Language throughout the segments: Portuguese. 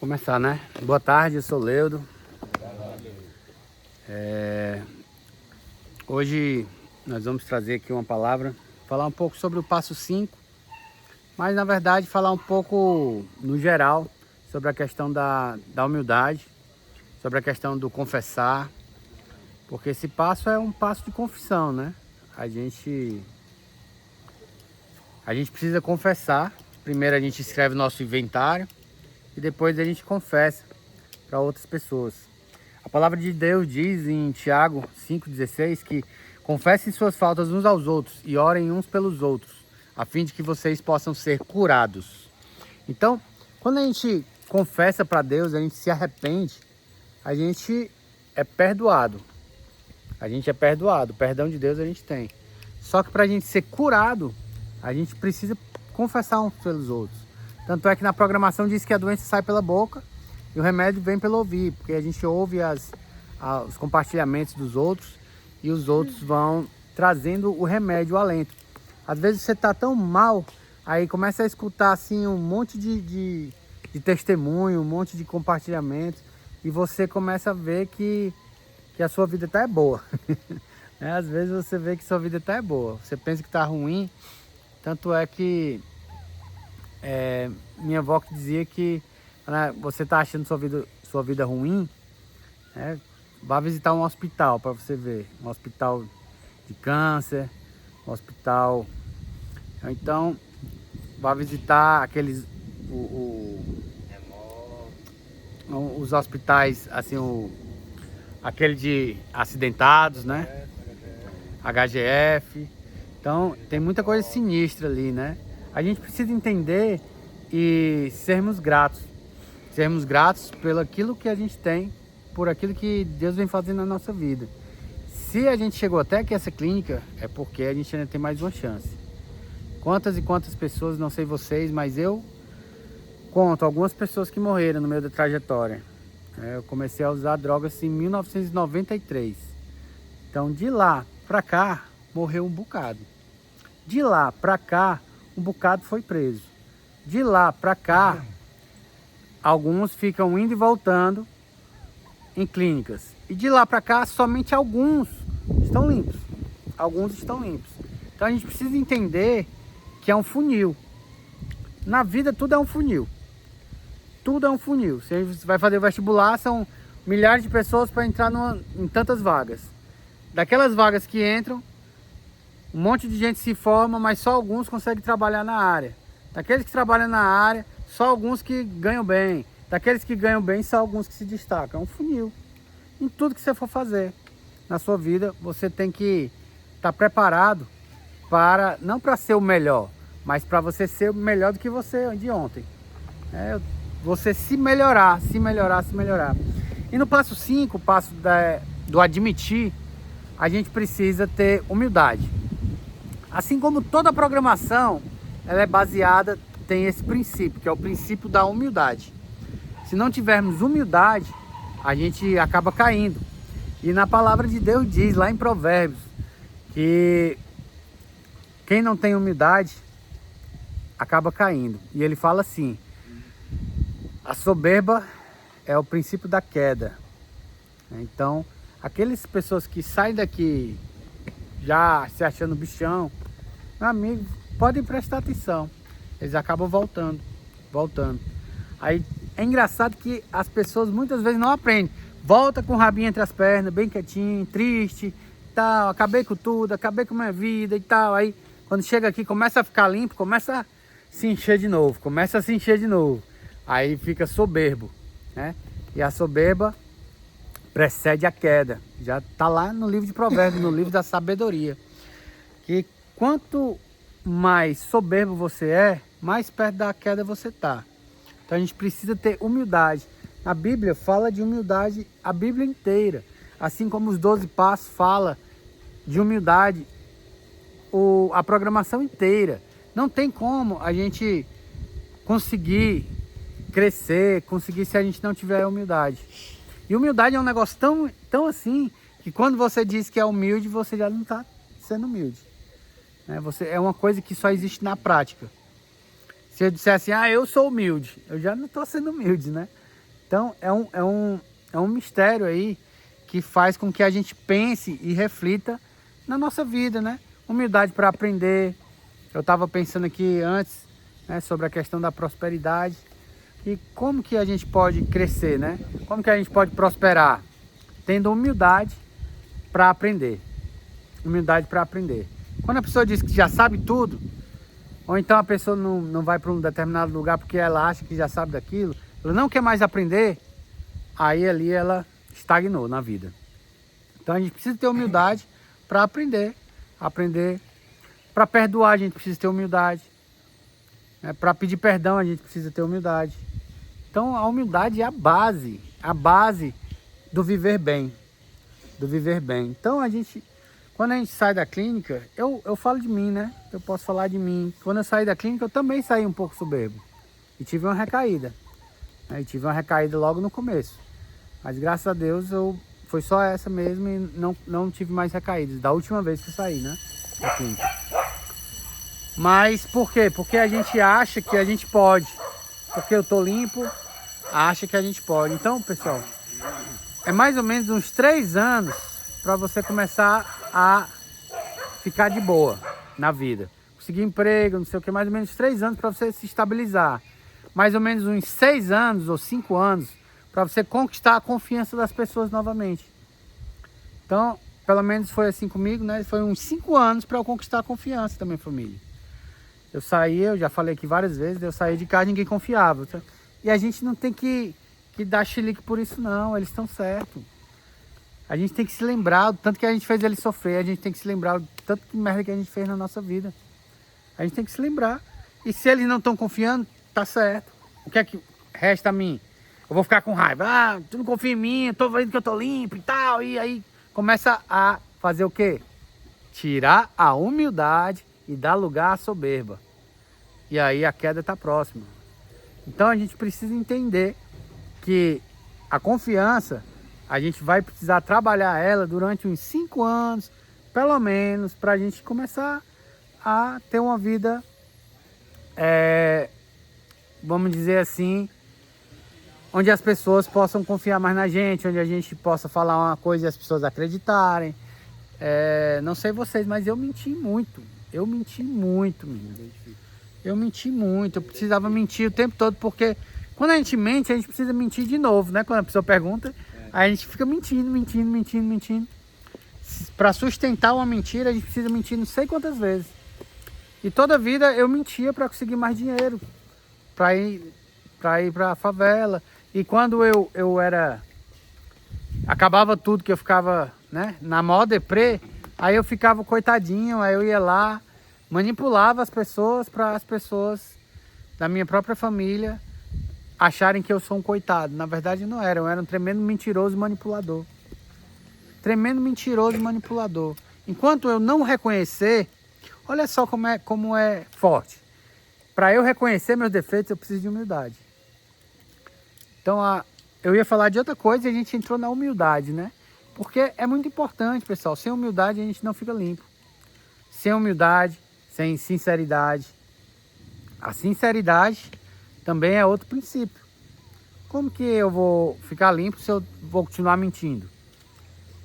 Começar, né? Boa tarde, eu sou Leudo. Hoje nós vamos trazer aqui uma palavra, falar um pouco sobre o passo 5, mas na verdade falar um pouco no geral sobre a questão da humildade, sobre a questão do confessar, porque esse passo é um passo de confissão, né? A gente precisa confessar. Primeiro a gente escreve o nosso inventário e depois a gente confessa para outras pessoas. A palavra de Deus diz em Tiago 5,16 que confessem suas faltas uns aos outros e orem uns pelos outros, a fim de que vocês possam ser curados. Então, quando a gente confessa para Deus, a gente se arrepende, a gente é perdoado. A gente é perdoado, o perdão de Deus a gente tem. Só que para a gente ser curado, a gente precisa confessar uns pelos outros. Tanto é que na programação diz que a doença sai pela boca e o remédio vem pelo ouvir, porque a gente ouve os compartilhamentos dos outros e os outros vão trazendo o remédio, o alento. Às vezes você está tão mal, aí começa a escutar assim um monte de testemunho, um monte de compartilhamento e você começa a ver que a sua vida está boa. Às vezes você vê que sua vida está boa, você pensa que está ruim, tanto é que minha avó que dizia que você está achando sua vida ruim, vá visitar um hospital para você ver. Um hospital de câncer, um hospital. Então, vá visitar os hospitais, assim, aquele de acidentados, né? HGF. Então, tem muita coisa sinistra ali, né? A gente precisa entender e sermos gratos. Sermos gratos pelo aquilo que a gente tem, por aquilo que Deus vem fazendo na nossa vida. Se a gente chegou até aqui essa clínica, é porque a gente ainda tem mais uma chance. Quantas e quantas pessoas, não sei vocês, mas eu conto algumas pessoas que morreram no meio da trajetória. Eu comecei a usar drogas em 1993. Então, de lá pra cá, morreu um bocado. De lá pra cá, um bocado foi preso. De lá pra cá, alguns ficam indo e voltando em clínicas. E de lá pra cá, somente alguns estão limpos. Alguns estão limpos. Então a gente precisa entender que é um funil. Na vida tudo é um funil. Tudo é um funil. Você vai fazer o vestibular, são milhares de pessoas para entrar em tantas vagas. Daquelas vagas que entram, um monte de gente se forma, mas só alguns conseguem trabalhar na área. Daqueles que trabalham na área, só alguns que ganham bem. Daqueles que ganham bem, só alguns que se destacam. É um funil. Em tudo que você for fazer na sua vida, você tem que estar preparado para, não para ser o melhor, mas para você ser melhor do que você de ontem. Você se melhorar, se melhorar, se melhorar. E no passo 5, o passo do admitir, a gente precisa ter humildade. Assim como toda programação, ela é baseada, tem esse princípio, que é o princípio da humildade. Se não tivermos humildade, a gente acaba caindo. E na palavra de Deus diz, lá em Provérbios, que quem não tem humildade acaba caindo. E ele fala assim: a soberba é o princípio da queda. Então, aquelas pessoas que saem daqui já se achando bichão, meu amigo, podem prestar atenção. Eles acabam voltando. Aí é engraçado que as pessoas muitas vezes não aprendem. Volta com o rabinho entre as pernas, bem quietinho, triste, tal. Acabei com tudo, acabei com a minha vida e tal. Aí quando chega aqui, começa a ficar limpo, começa a se encher de novo, Aí fica soberbo, né? E a soberba precede a queda. Já está lá no livro de Provérbios, no livro da sabedoria. Que quanto mais soberbo você é, mais perto da queda você está. Então a gente precisa ter humildade. A Bíblia fala de humildade a Bíblia inteira. Assim como os 12 passos fala de humildade a programação inteira. Não tem como a gente conseguir crescer, conseguir se a gente não tiver humildade. E humildade é um negócio tão assim, que quando você diz que é humilde, você já não está sendo humilde. É uma coisa que só existe na prática. Se eu disser assim, eu sou humilde, eu já não estou sendo humilde, né? Então é um mistério aí que faz com que a gente pense e reflita na nossa vida, né? Humildade para aprender. Eu estava pensando aqui antes, né, sobre a questão da prosperidade e como que a gente pode crescer, né? Como que a gente pode prosperar? Tendo humildade para aprender. Humildade para aprender. Quando a pessoa diz que já sabe tudo, ou então a pessoa não vai para um determinado lugar porque ela acha que já sabe daquilo, ela não quer mais aprender, aí ali ela estagnou na vida. Então a gente precisa ter humildade para aprender. Para perdoar a gente precisa ter humildade. Né? Para pedir perdão a gente precisa ter humildade. Então a humildade é a base do viver bem. Do viver bem. Então quando a gente sai da clínica, eu falo de mim, né? Eu posso falar de mim. Quando eu saí da clínica, eu também saí um pouco soberbo. E tive uma recaída. Né? E tive uma recaída logo no começo. Mas graças a Deus foi só essa mesmo e não tive mais recaídas. Da última vez que eu saí, né? Da clínica. Mas por quê? Porque a gente acha que a gente pode. Porque eu tô limpo, acha que a gente pode. Então, pessoal, é mais ou menos uns 3 anos para você começar a ficar de boa na vida. Conseguir emprego, não sei o que, mais ou menos 3 anos para você se estabilizar. Mais ou menos uns 6 anos ou 5 anos para você conquistar a confiança das pessoas novamente. Então, pelo menos foi assim comigo, né? Foi uns 5 anos para eu conquistar a confiança da minha família. Eu já falei aqui várias vezes, eu saí de casa e ninguém confiava. Tá? E a gente não tem que dar chilique por isso não, eles estão certos. A gente tem que se lembrar do tanto que a gente fez eles sofrer, a gente tem que se lembrar do tanto que merda que a gente fez na nossa vida. A gente tem que se lembrar. E se eles não estão confiando, tá certo. O que é que resta a mim? Eu vou ficar com raiva. Ah, tu não confia em mim, eu tô vendo que eu tô limpo e tal. E aí começa a fazer o quê? Tirar a humildade e dar lugar à soberba. E aí a queda está próxima. Então a gente precisa entender que a confiança, a gente vai precisar trabalhar ela durante uns 5 anos, pelo menos, para a gente começar a ter uma vida, vamos dizer assim, onde as pessoas possam confiar mais na gente, onde a gente possa falar uma coisa e as pessoas acreditarem. Não sei vocês, mas eu menti muito. Eu menti muito, menino. Eu menti muito. Eu precisava mentir o tempo todo, porque quando a gente mente, a gente precisa mentir de novo, né? Quando a pessoa pergunta, aí a gente fica mentindo. Para sustentar uma mentira, a gente precisa mentir não sei quantas vezes. E toda vida eu mentia para conseguir mais dinheiro, para ir para a favela. E quando eu acabava tudo, que eu ficava, né, na mó deprê, aí eu ficava coitadinho, aí eu ia lá, manipulava as pessoas para as pessoas da minha própria família acharem que eu sou um coitado. Na verdade não era, eu era um tremendo mentiroso e manipulador. Tremendo mentiroso e manipulador. Enquanto eu não reconhecer, olha só como é forte. Para eu reconhecer meus defeitos, eu preciso de humildade. Então, eu ia falar de outra coisa e a gente entrou na humildade, né? Porque é muito importante, pessoal. Sem humildade, a gente não fica limpo. Sem humildade, sem sinceridade. A sinceridade também é outro princípio. Como que eu vou ficar limpo se eu vou continuar mentindo?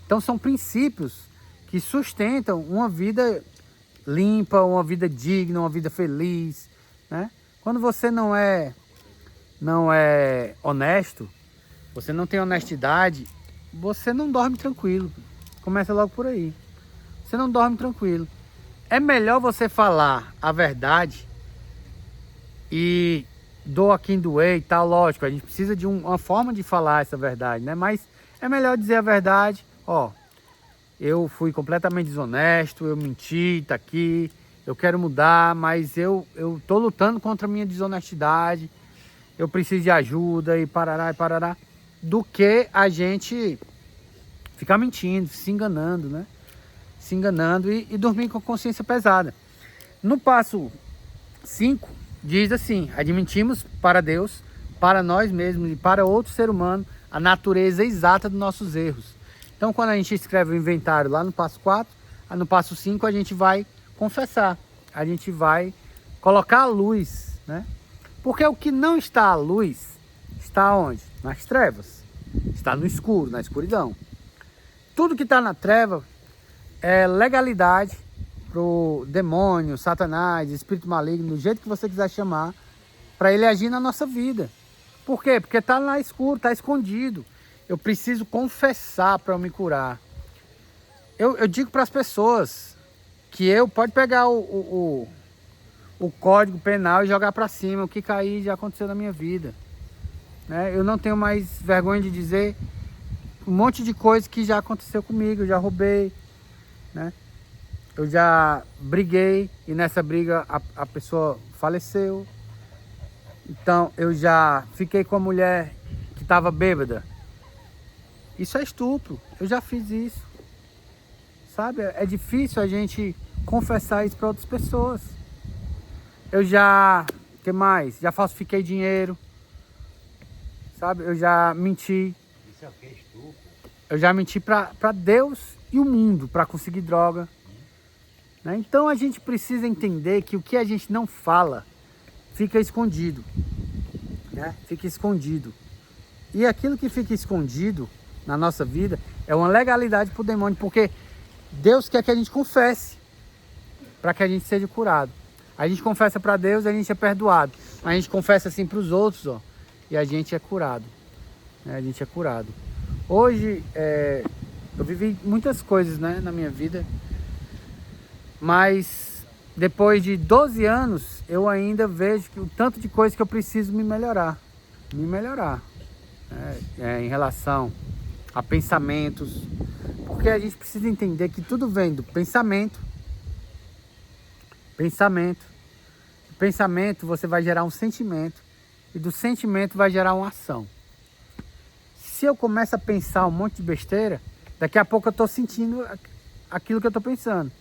Então, são princípios que sustentam uma vida limpa, uma vida digna, uma vida feliz, né? Quando você não é honesto, você não tem honestidade, você não dorme tranquilo. Começa logo por aí. Você não dorme tranquilo. É melhor você falar a verdade e doa quem doer e tal, lógico, a gente precisa de uma forma de falar essa verdade, né? Mas é melhor dizer a verdade, ó, eu fui completamente desonesto, eu menti, tá aqui, eu quero mudar, mas eu tô lutando contra a minha desonestidade, eu preciso de ajuda e parará, do que a gente ficar mentindo, se enganando, né? Se enganando e dormir com a consciência pesada. No passo 5, diz assim: admitimos para Deus, para nós mesmos e para outro ser humano a natureza exata dos nossos erros. Então, quando a gente escreve o inventário lá no passo 4, no passo 5 a gente vai confessar, a gente vai colocar a luz, né? Porque o que não está à luz está onde? Nas trevas. Está no escuro, na escuridão. Tudo que está na treva é legalidade para o demônio, Satanás, espírito maligno, do jeito que você quiser chamar, para ele agir na nossa vida. Por quê? Porque está lá escuro, está escondido. Eu preciso confessar para eu me curar. Eu digo para as pessoas que pode pegar o código penal e jogar para cima. O que cair já aconteceu na minha vida. Né? Eu não tenho mais vergonha de dizer um monte de coisa que já aconteceu comigo. Eu já roubei, né? Eu já briguei e nessa briga a pessoa faleceu. Então eu já fiquei com a mulher que estava bêbada. Isso é estupro. Eu já fiz isso. Sabe? É difícil a gente confessar isso para outras pessoas. Eu já... O que mais? Já falsifiquei dinheiro. Sabe? Eu já menti. Isso é o que? Estupro? Eu já menti para Deus e o mundo para conseguir droga. Né? Então a gente precisa entender que o que a gente não fala fica escondido. Né? Fica escondido. E aquilo que fica escondido na nossa vida é uma legalidade para o demônio, porque Deus quer que a gente confesse para que a gente seja curado. A gente confessa para Deus e a gente é perdoado. A gente confessa assim para os outros, ó, e a gente é curado. Né? A gente é curado. Hoje eu vivi muitas coisas, né, na minha vida, mas depois de 12 anos eu ainda vejo que o tanto de coisa que eu preciso me melhorar. Em relação a pensamentos, porque a gente precisa entender que tudo vem do pensamento. Do pensamento você vai gerar um sentimento e do sentimento vai gerar uma ação. Se eu começo a pensar um monte de besteira, daqui a pouco eu estou sentindo aquilo que eu estou pensando.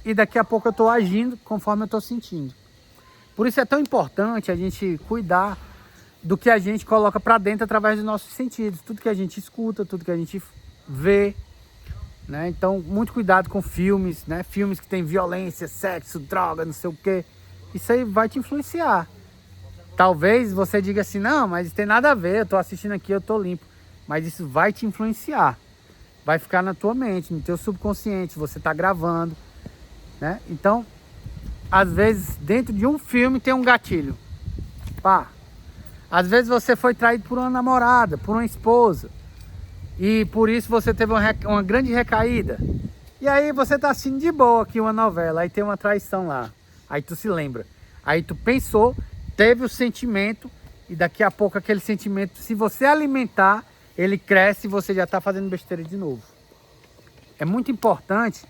E daqui a pouco eu estou agindo conforme eu estou sentindo. Por isso é tão importante a gente cuidar do que a gente coloca para dentro através dos nossos sentidos. Tudo que a gente escuta, tudo que a gente vê. Né? Então, muito cuidado com filmes, né? Filmes que tem violência, sexo, droga, não sei o quê. Isso aí vai te influenciar. Talvez você diga assim, não, mas tem nada a ver, eu estou assistindo aqui, eu estou limpo. Mas isso vai te influenciar. Vai ficar na tua mente, no teu subconsciente, você está gravando. Né? Então, às vezes, dentro de um filme tem um gatilho. Pá. Às vezes você foi traído por uma namorada, por uma esposa. E por isso você teve uma grande recaída. E aí você está assistindo de boa aqui uma novela, aí tem uma traição lá. Aí tu se lembra. Aí tu pensou, teve o sentimento, e daqui a pouco aquele sentimento, se você alimentar, ele cresce e você já está fazendo besteira de novo. É muito importante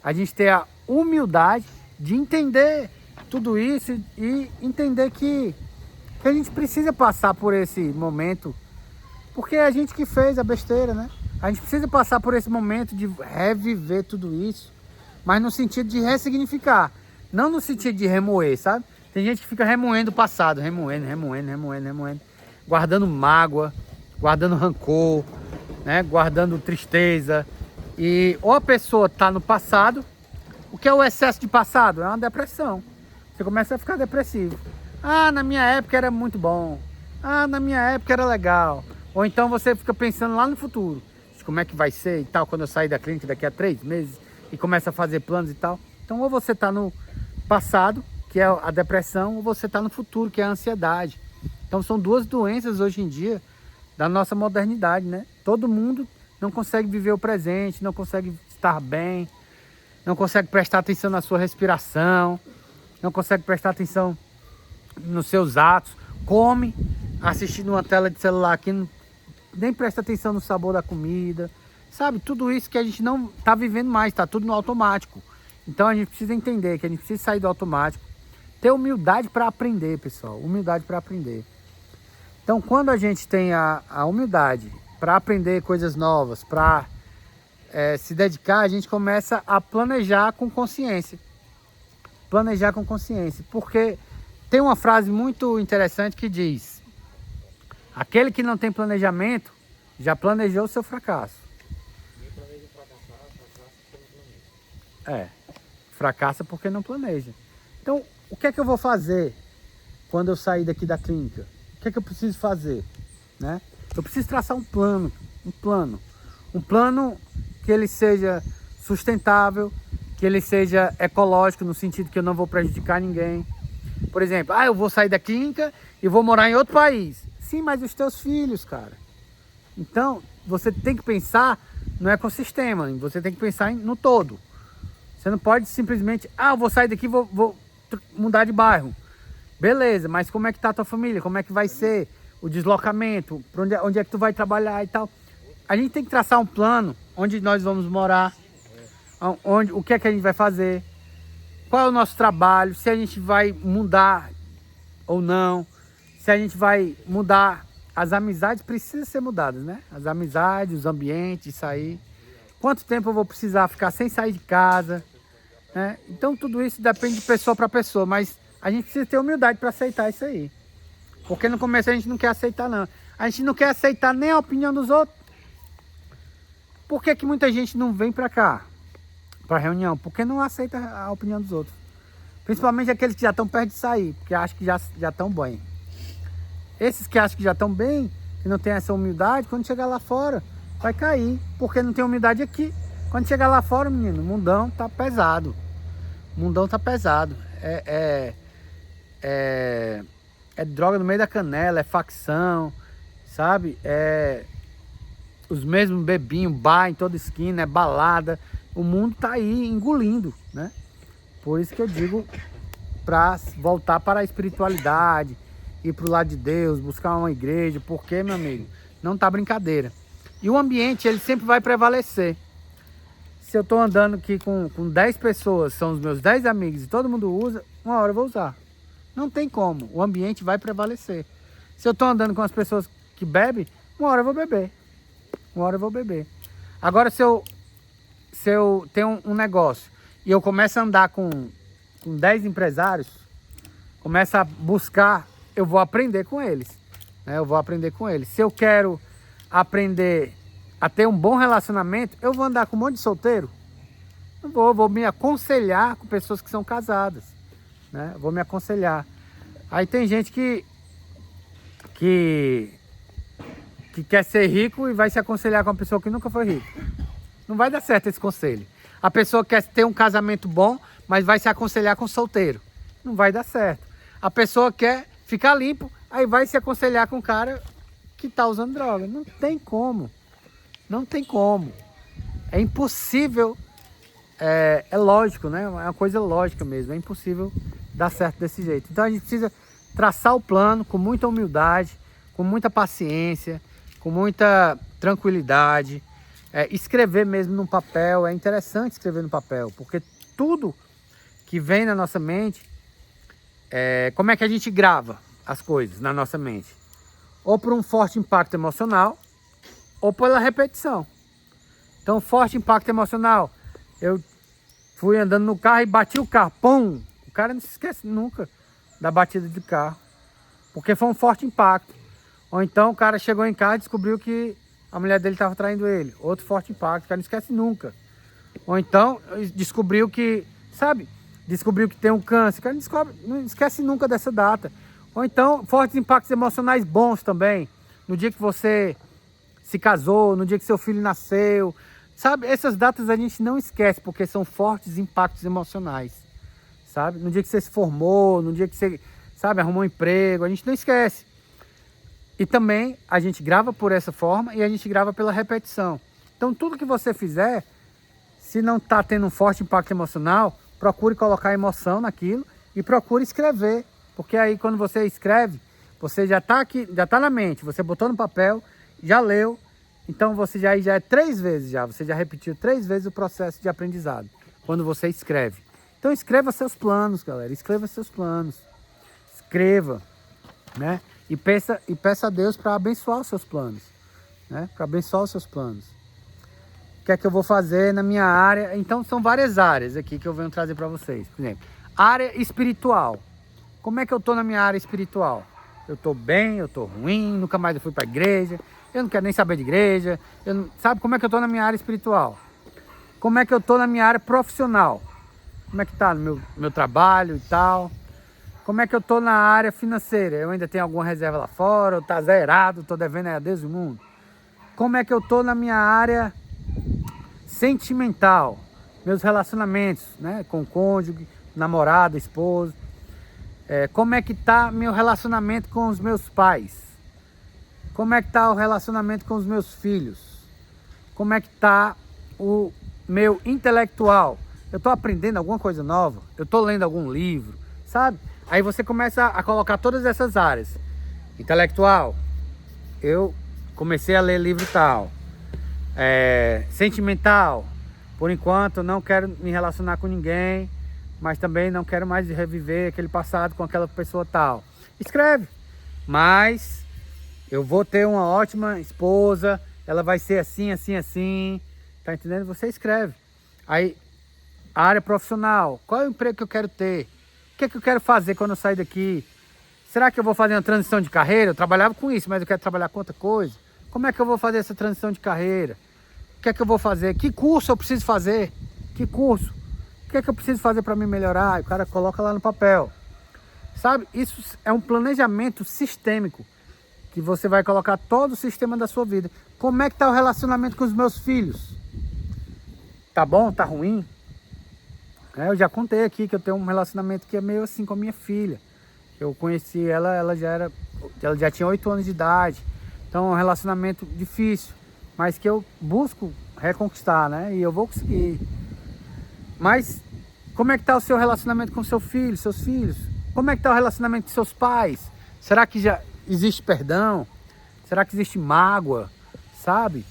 a gente ter a humildade de entender tudo isso e entender que a gente precisa passar por esse momento, porque é a gente que fez a besteira, né? A gente precisa passar por esse momento de reviver tudo isso, mas no sentido de ressignificar, não no sentido de remoer, sabe? Tem gente que fica remoendo o passado, remoendo, guardando mágoa, guardando rancor, né? Guardando tristeza. E ou a pessoa está no passado. O que é o excesso de passado? É uma depressão. Você começa a ficar depressivo. Ah, na minha época era muito bom. Ah, na minha época era legal. Ou então você fica pensando lá no futuro. Como é que vai ser e tal, quando eu sair da clínica daqui a 3 meses. E começa a fazer planos e tal. Então ou você está no passado, que é a depressão, ou você está no futuro, que é a ansiedade. Então são duas doenças hoje em dia da nossa modernidade, né? Todo mundo não consegue viver o presente, não consegue estar bem, não consegue prestar atenção na sua respiração, não consegue prestar atenção nos seus atos, come assistindo uma tela de celular que nem presta atenção no sabor da comida, sabe? Tudo isso que a gente não está vivendo mais, está tudo no automático. Então a gente precisa entender que a gente precisa sair do automático, ter humildade para aprender, pessoal, humildade para aprender. Então quando a gente tem a humildade para aprender coisas novas, para se dedicar, a gente começa a planejar com consciência. Planejar com consciência, porque tem uma frase muito interessante que diz: aquele que não tem planejamento já planejou o seu fracasso. Quem planeja fracassar, fracassa porque não planeja. Fracassa porque não planeja. Então, o que é que eu vou fazer quando eu sair daqui da clínica? O que é que eu preciso fazer? né? Eu preciso traçar um plano que ele seja sustentável, que ele seja ecológico, no sentido que eu não vou prejudicar ninguém. Por exemplo, eu vou sair da clínica e vou morar em outro país. Sim, mas os teus filhos, cara. Então, você tem que pensar no ecossistema, você tem que pensar no todo. Você não pode simplesmente, eu vou sair daqui, vou mudar de bairro. Beleza, mas como é que tá a tua família? Como é que vai ser o deslocamento? Onde é que tu vai trabalhar e tal? A gente tem que traçar um plano, onde nós vamos morar, o que é que a gente vai fazer, qual é o nosso trabalho, se a gente vai mudar ou não, se a gente vai mudar. As amizades precisam ser mudadas, né? As amizades, os ambientes, sair. Quanto tempo eu vou precisar ficar sem sair de casa, né? Então tudo isso depende de pessoa para pessoa, mas a gente precisa ter humildade para aceitar isso aí. Porque no começo a gente não quer aceitar, não. A gente não quer aceitar nem a opinião dos outros. Por que muita gente não vem para cá, para reunião? Porque não aceita a opinião dos outros. Principalmente aqueles que já estão perto de sair, porque acham que já estão bem. Esses que acham que já estão bem, que não tem essa humildade, quando chegar lá fora, vai cair. Porque não tem humildade aqui. Quando chegar lá fora, menino, o mundão tá pesado. O mundão tá pesado. É droga no meio da canela, é facção, sabe? Os mesmos bebinhos, bar em toda esquina, é balada. O mundo tá aí engolindo, né? Por isso que eu digo para voltar para a espiritualidade, ir pro lado de Deus, buscar uma igreja, porque, meu amigo, não tá brincadeira. E o ambiente, ele sempre vai prevalecer. Se eu tô andando aqui com 10 pessoas, são os meus 10 amigos e todo mundo usa, uma hora eu vou usar. Não tem como, o ambiente vai prevalecer. Se eu tô andando com as pessoas que bebem, uma hora eu vou beber. Uma hora eu vou beber. Agora, se eu tenho um negócio e eu começo a andar com 10 empresários, começo a buscar, eu vou aprender com eles, né? Eu vou aprender com eles. Se eu quero aprender a ter um bom relacionamento, eu vou andar com um monte de solteiro? Não vou me aconselhar com pessoas que são casadas, né? Eu vou me aconselhar. Aí tem gente que quer ser rico e vai se aconselhar com uma pessoa que nunca foi rica. Não vai dar certo esse conselho. A pessoa quer ter um casamento bom, mas vai se aconselhar com solteiro. Não vai dar certo. A pessoa quer ficar limpo, aí vai se aconselhar com um cara que tá usando droga. Não tem como. Não tem como. É impossível. É lógico, né? É uma coisa lógica mesmo. É impossível dar certo desse jeito. Então a gente precisa traçar o plano com muita humildade, com muita paciência, com muita tranquilidade. Escrever mesmo no papel. É interessante escrever no papel, porque tudo que vem na nossa mente, como é que a gente grava as coisas na nossa mente? Ou por um forte impacto emocional, ou pela repetição. Então, forte impacto emocional. Eu fui andando no carro e bati o carro. Pum! O cara não se esquece nunca da batida de carro, porque foi um forte impacto. Ou então o cara chegou em casa e descobriu que a mulher dele estava traindo ele. Outro forte impacto, o cara não esquece nunca. Ou então descobriu que, descobriu que tem um câncer. O cara não esquece nunca dessa data. Ou então fortes impactos emocionais bons também. No dia que você se casou, no dia que seu filho nasceu. Essas datas a gente não esquece, porque são fortes impactos emocionais. No dia que você se formou, no dia que você, arrumou um emprego, a gente não esquece. E também a gente grava por essa forma e a gente grava pela repetição. Então tudo que você fizer, se não está tendo um forte impacto emocional, procure colocar emoção naquilo e procure escrever. Porque aí quando você escreve, você já está aqui, já está na mente, você botou no papel, já leu, então você já é 3 vezes você já repetiu 3 vezes o processo de aprendizado, quando você escreve. Então escreva seus planos, galera, escreva seus planos, escreva, né? E peça a Deus para abençoar os seus planos, né? Para abençoar os seus planos. O que é que eu vou fazer na minha área? Então são várias áreas aqui que eu venho trazer para vocês. Por exemplo, área espiritual. Como é que eu tô na minha área espiritual? Eu tô bem, eu tô ruim, nunca mais eu fui para a igreja, eu não quero nem saber de igreja. Sabe como é que eu tô na minha área espiritual? Como é que eu tô na minha área profissional? Como é que tá no meu trabalho e tal? Como é que eu tô na área financeira? Eu ainda tenho alguma reserva lá fora? Ou tá zerado? Tô devendo a Deus e o mundo? Como é que eu tô na minha área sentimental? Meus relacionamentos, né? Com o cônjuge, namorada, esposo. Como é que tá meu relacionamento com os meus pais? Como é que tá o relacionamento com os meus filhos? Como é que tá o meu intelectual? Eu tô aprendendo alguma coisa nova? Eu tô lendo algum livro? Sabe? Aí você começa a colocar todas essas áreas. Intelectual, eu comecei a ler livro tal. Sentimental, por enquanto não quero me relacionar com ninguém, mas também não quero mais reviver aquele passado com aquela pessoa tal. Escreve. Mas eu vou ter uma ótima esposa, ela vai ser assim, assim, assim. Tá entendendo? Você escreve. Aí, a área profissional, qual é o emprego que eu quero ter? O que é que eu quero fazer quando eu sair daqui? Será que eu vou fazer uma transição de carreira? Eu trabalhava com isso, mas eu quero trabalhar com outra coisa. Como é que eu vou fazer essa transição de carreira? O que é que eu vou fazer? Que curso eu preciso fazer? Que curso? O que é que eu preciso fazer para me melhorar? E o cara coloca lá no papel. Sabe? Isso é um planejamento sistêmico. Que você vai colocar todo o sistema da sua vida. Como é que está o relacionamento com os meus filhos? Tá bom? Tá ruim? Eu já contei aqui que eu tenho um relacionamento que é meio assim com a minha filha. Eu conheci ela, ela já tinha 8 anos de idade. Então é um relacionamento difícil, mas que eu busco reconquistar, né? E eu vou conseguir. Mas como é que está o seu relacionamento com seu filho, seus filhos? Como é que está o relacionamento com seus pais? Será que já existe perdão? Será que existe mágoa? Sabe?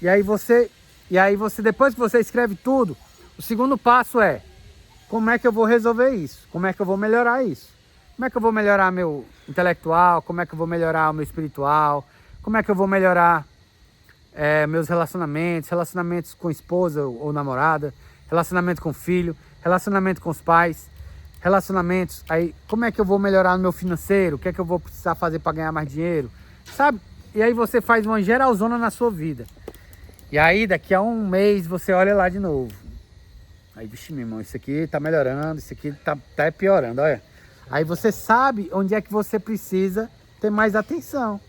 E aí você, depois que você escreve tudo, o segundo passo é: como é que eu vou resolver isso? Como é que eu vou melhorar isso? Como é que eu vou melhorar meu intelectual? Como é que eu vou melhorar o meu espiritual? Como é que eu vou melhorar meus relacionamentos com esposa ou namorada, relacionamento com filho, relacionamento com os pais, relacionamentos, aí como é que eu vou melhorar no meu financeiro, o que é que eu vou precisar fazer para ganhar mais dinheiro, sabe? E aí você faz uma geralzona na sua vida. E aí daqui a um mês você olha lá de novo. Aí, vixe, meu irmão, isso aqui tá melhorando, isso aqui tá piorando, olha. Aí você sabe onde é que você precisa ter mais atenção.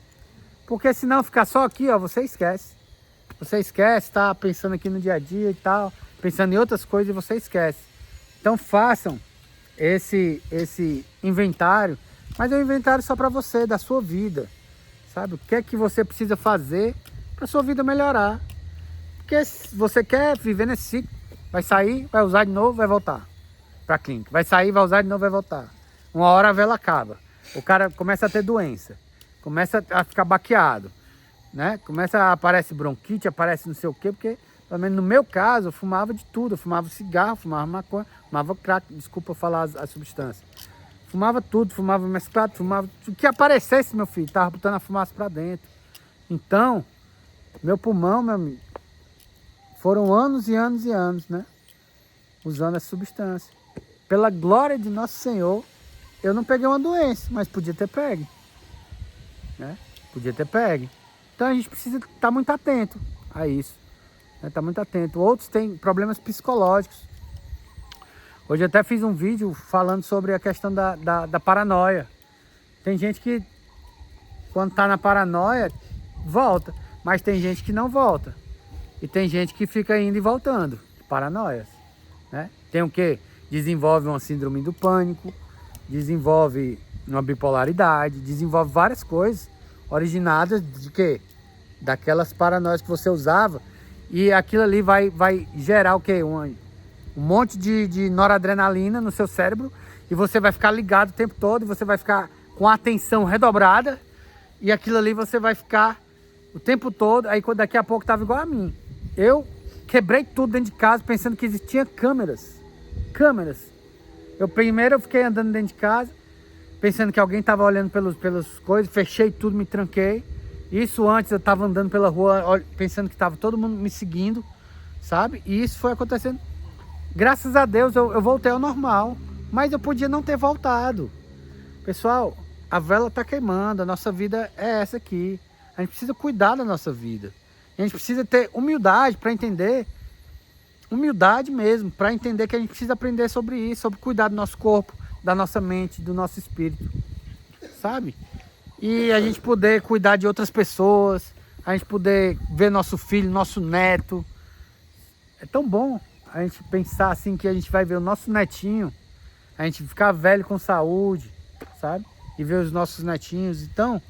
Porque senão ficar só aqui, ó, você esquece. Você esquece, tá pensando aqui no dia a dia e tal, pensando em outras coisas e você esquece. Então façam esse inventário, mas é um inventário só para você, da sua vida. Sabe? O que é que você precisa fazer para sua vida melhorar? Porque se você quer viver nesse ciclo, vai sair, vai usar de novo, vai voltar para a clínica. Vai sair, vai usar de novo, vai voltar. Uma hora a vela acaba. O cara começa a ter doença. Começa a ficar baqueado, né? Começa a aparecer bronquite, aparece não sei o quê, porque, pelo menos no meu caso, eu fumava de tudo. Eu fumava cigarro, fumava maconha, fumava crack, desculpa falar as substâncias. Fumava tudo, fumava mesclado, fumava tudo. O que aparecesse, meu filho, tava botando a fumaça pra dentro. Então, meu pulmão, meu amigo, foram anos e anos e anos, né? Usando essa substância. Pela glória de nosso Senhor, eu não peguei uma doença, mas podia ter pego. Né? Podia ter pego. Então a gente precisa estar muito atento a isso, né? Tá muito atento. Outros têm problemas psicológicos. Hoje eu até fiz um vídeo falando sobre a questão da paranoia. Tem gente que quando tá na paranoia volta, mas tem gente que não volta. E tem gente que fica indo e voltando, paranoias, né? Tem o que? Desenvolve uma síndrome do pânico, desenvolve uma bipolaridade, desenvolve várias coisas originadas de quê? Daquelas paranoias que você usava, e aquilo ali vai gerar o quê? Um monte de noradrenalina no seu cérebro, e você vai ficar ligado o tempo todo, e você vai ficar com a atenção redobrada, e aquilo ali você vai ficar o tempo todo. Aí daqui a pouco estava igual a mim. Eu quebrei tudo dentro de casa pensando que existiam câmeras. Eu fiquei andando dentro de casa, pensando que alguém estava olhando pelas coisas, fechei tudo, me tranquei. Isso antes eu estava andando pela rua, pensando que estava todo mundo me seguindo, sabe? E isso foi acontecendo. Graças a Deus eu voltei ao normal, mas eu podia não ter voltado. Pessoal, a vela está queimando, a nossa vida é essa aqui. A gente precisa cuidar da nossa vida. A gente precisa ter humildade para entender, humildade mesmo, para entender que a gente precisa aprender sobre isso, sobre cuidar do nosso corpo, da nossa mente, do nosso espírito, sabe? E a gente poder cuidar de outras pessoas, a gente poder ver nosso filho, nosso neto. É tão bom a gente pensar assim que a gente vai ver o nosso netinho, a gente ficar velho com saúde, sabe? E ver os nossos netinhos. Então,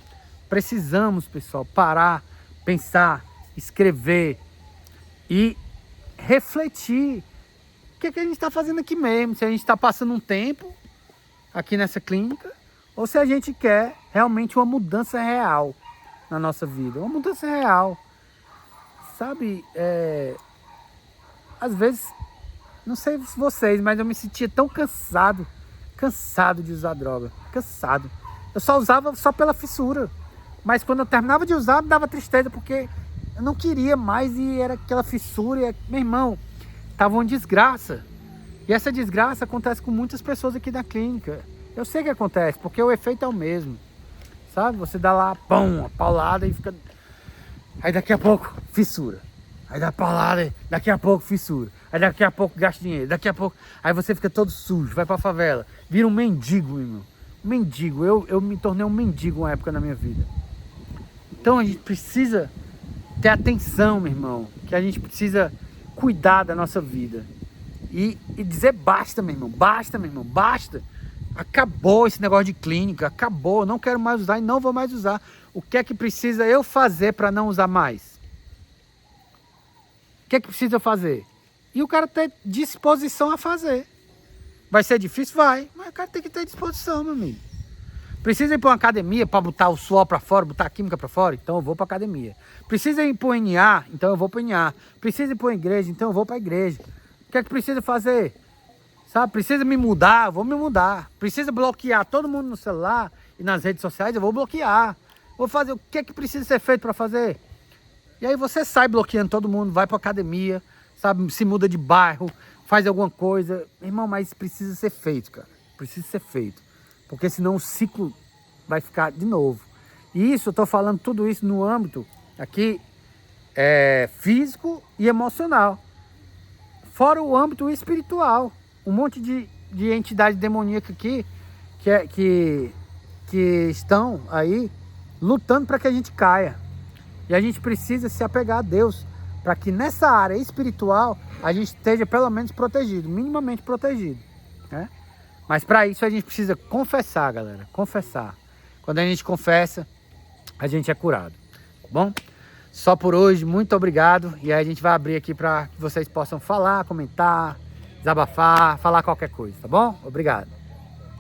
precisamos, pessoal, parar, pensar, escrever e refletir. O que é que a gente está fazendo aqui mesmo? Se a gente está passando um tempo aqui nessa clínica ou se a gente quer realmente uma mudança real na nossa vida. Uma mudança real. Sabe, às vezes, não sei vocês, mas eu me sentia tão cansado de usar droga. Cansado. Eu só usava só pela fissura. Mas quando eu terminava de usar, me dava tristeza, porque eu não queria mais e era aquela fissura. E, meu irmão, tava uma desgraça. E essa desgraça acontece com muitas pessoas aqui na clínica. Eu sei que acontece, porque o efeito é o mesmo. Sabe? Você dá lá, pum, uma paulada e fica... Aí daqui a pouco, fissura. Aí dá paulada, daqui a pouco, fissura. Aí daqui a pouco gasta dinheiro, daqui a pouco... Aí você fica todo sujo, vai pra favela. Vira um mendigo, meu irmão. Mendigo. Eu me tornei um mendigo uma época na minha vida. Então a gente precisa ter atenção, meu irmão. Que a gente precisa cuidar da nossa vida. E dizer basta, meu irmão. Basta, meu irmão. Basta. Acabou esse negócio de clínica. Acabou. Não quero mais usar e não vou mais usar. O que é que precisa eu fazer para não usar mais? O que é que precisa eu fazer? E o cara ter disposição a fazer. Vai ser difícil? Vai. Mas o cara tem que ter disposição, meu amigo. Precisa ir para uma academia para botar o suor para fora, botar a química para fora? Então eu vou para academia. Precisa ir para o NA? Então eu vou para o NA. Precisa ir para a igreja? Então eu vou para a igreja. O que é que precisa fazer? Sabe? Precisa me mudar? Eu vou me mudar. Precisa bloquear todo mundo no celular e nas redes sociais? Eu vou bloquear. Vou fazer o que é que precisa ser feito para fazer? E aí você sai bloqueando todo mundo, vai para academia, sabe? Se muda de bairro, faz alguma coisa. Irmão, mas precisa ser feito, cara. Precisa ser feito. Porque senão o ciclo vai ficar de novo. E isso, eu estou falando tudo isso no âmbito aqui físico e emocional. Fora o âmbito espiritual. Um monte de entidade demoníaca aqui que estão aí lutando para que a gente caia. E a gente precisa se apegar a Deus para que nessa área espiritual a gente esteja pelo menos protegido, minimamente protegido, né? Mas para isso a gente precisa confessar, galera, confessar. Quando a gente confessa, a gente é curado, tá bom? Só por hoje, muito obrigado. E aí a gente vai abrir aqui para que vocês possam falar, comentar, desabafar, falar qualquer coisa, tá bom? Obrigado.